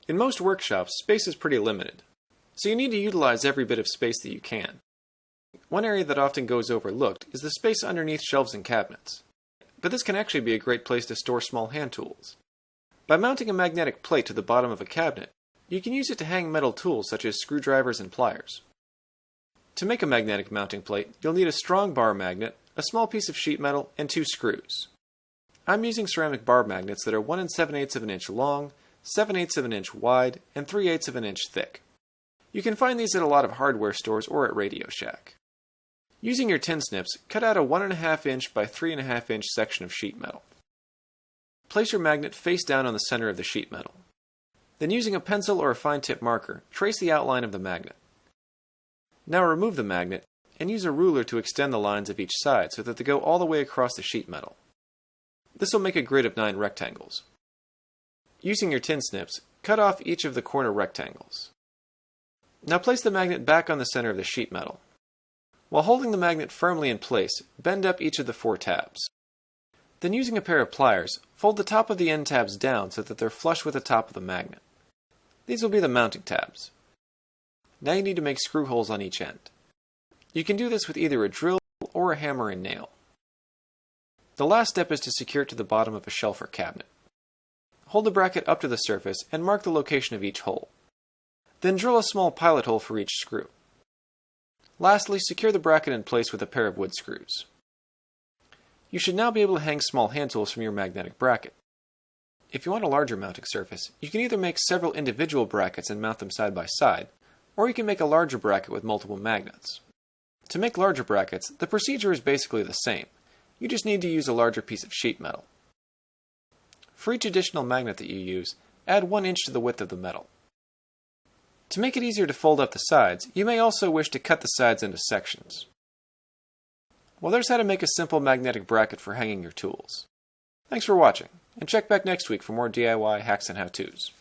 In most workshops, space is pretty limited, so you need to utilize every bit of space that you can. One area that often goes overlooked is the space underneath shelves and cabinets, but this can actually be a great place to store small hand tools. By mounting a magnetic plate to the bottom of a cabinet, you can use it to hang metal tools such as screwdrivers and pliers. To make a magnetic mounting plate, you'll need a strong bar magnet, a small piece of sheet metal, and 2 screws. I'm using ceramic bar magnets that are 1 7/8 of an inch long, 7/8 of an inch wide, and 3/8 of an inch thick. You can find these at a lot of hardware stores or at Radio Shack. Using your tin snips, cut out a 1.5 inch by 3.5 inch section of sheet metal. Place your magnet face down on the center of the sheet metal. Then using a pencil or a fine tip marker, trace the outline of the magnet. Now remove the magnet, and use a ruler to extend the lines of each side so that they go all the way across the sheet metal. This will make a grid of 9 rectangles. Using your tin snips, cut off each of the corner rectangles. Now place the magnet back on the center of the sheet metal. While holding the magnet firmly in place, bend up each of the 4 tabs. Then using a pair of pliers, fold the top of the end tabs down so that they're flush with the top of the magnet. These will be the mounting tabs. Now you need to make screw holes on each end. You can do this with either a drill or a hammer and nail. The last step is to secure it to the bottom of a shelf or cabinet. Hold the bracket up to the surface and mark the location of each hole. Then drill a small pilot hole for each screw. Lastly, secure the bracket in place with a pair of wood screws. You should now be able to hang small hand tools from your magnetic bracket. If you want a larger mounting surface, you can either make several individual brackets and mount them side by side, or you can make a larger bracket with multiple magnets. To make larger brackets, the procedure is basically the same. You just need to use a larger piece of sheet metal. For each additional magnet that you use, add 1 inch to the width of the metal. To make it easier to fold up the sides, you may also wish to cut the sides into sections. Well, there's how to make a simple magnetic bracket for hanging your tools. Thanks for watching, and check back next week for more DIY hacks and how-tos.